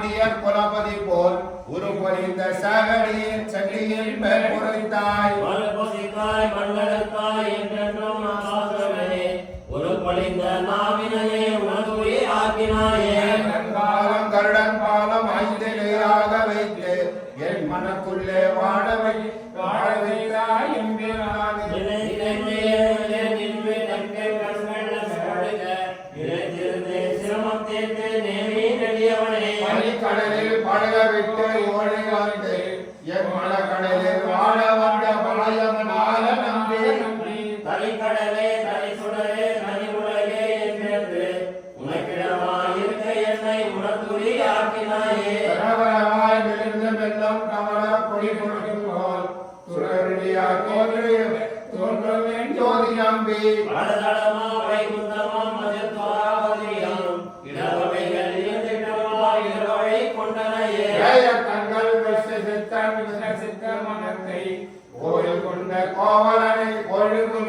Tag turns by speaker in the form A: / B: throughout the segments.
A: பாண்டியர் குலபதி போல் உருபொறிந்த சகடியின் சகியின் மேல் புரைத்தாய்
B: மறுபொசித்தாய் மண்ணெடுத்தாய் என்றென்றும் ஆசாசமே உருப்பொழிந்த நாவினையே உனதுயே ஆக்கினாயே
A: காலம் கருடன் பாலம் ஐந்திலேயாக வைத்து என் மனக்குள்ளே வாழ வைத்தாய் என்கிறான் கடலில் படக விட்டு ஓடி வந்து என் மனக்கடலில் வாழ வந்த பாயமனால நம்பி
B: தலைக்கடலே தலை சுடரே தனி உலகே என்று உனக்கிடமாயிருக்க என்னை உனதுரி ஆக்கினாயே
A: பரவரமாய் விழுந்த வெள்ளம் கமல பொடி கொடுக்கும் போல் சுடருடைய தோன்றும் ஜோதி நம்பி
B: வடதளமா வைகுந்தமா மதியத்வாராவதியம் இடவகைகள் இருந்திட்டமா இருவழி கொண்டனையே
A: தங்கள் சித்த மனத்தை கோயில் கொண்ட கோவலனை கொழுகு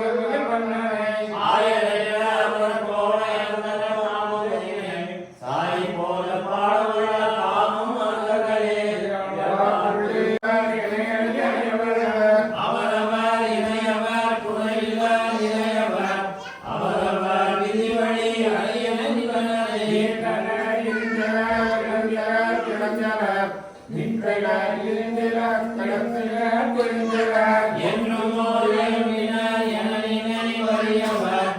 A: மன்னனை
B: ஆயரைய அவர் போல இருந்தன மாமுகனே சாய் போல பாடுள்ள தாமும் அங்ககளே அவரவர் இணையவர் துணையில்வர் இணையவர் அவரவர் விதிவழி அழியன நிவனரே என்றும் ஓரினர் என நினைவறியவர்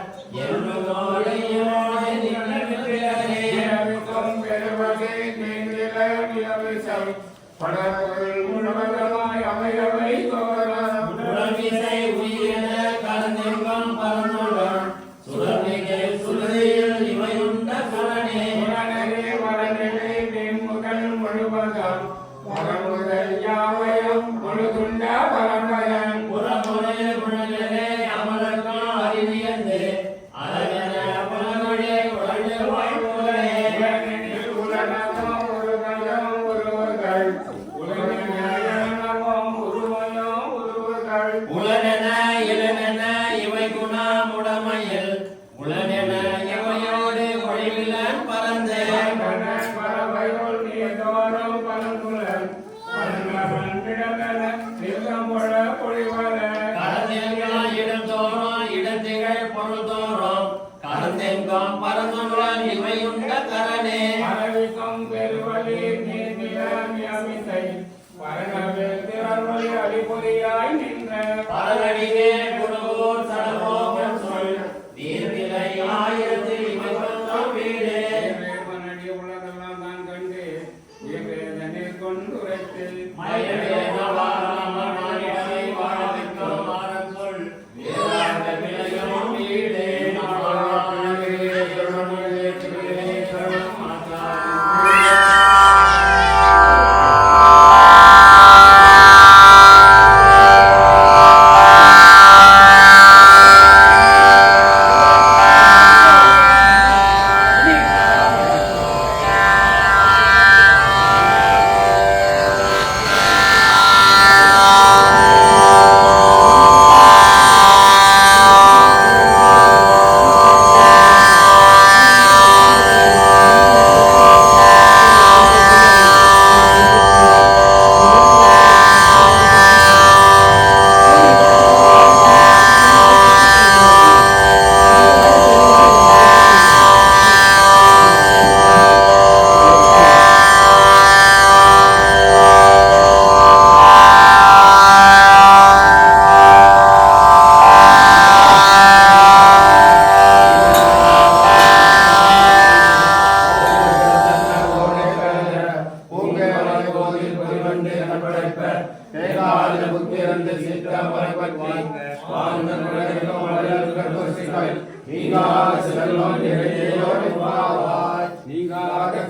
B: என்றும் ஓரையோடு நின்றே உடம்பிசை உயிரின கலந்தெங்கும் பரந்துடன் சுடர்மிகை சுருதியில் இவையுண்ட கலனே புறமுறை குழலே அமலக்கம் அறிவியந்து அழகன புலமொழி குழந்தை வாழ்வுகளே உலனென இளனென இவை குணமுடமையில் உலனென இவையோடு ஒளிவிலன் பறந்து கடந்தெங்கும் இடம் தோறும் இடத்திகள் பொருள் தோறும் கடந்தெங்கும் பரந்துடன் இவையுண்ட கரணே பரவடிகே குருகூர் சடபோகம் சொல் தீர்நிலை ஆயிரத்தில் இவை கொண்டோம் வீடு மயவேதவாராமனிடமை வாழவிக்கும் மாறன் சொல் வேதாந்த விளையும் வீடு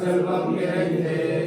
A: செல்வம் நிறைந்தே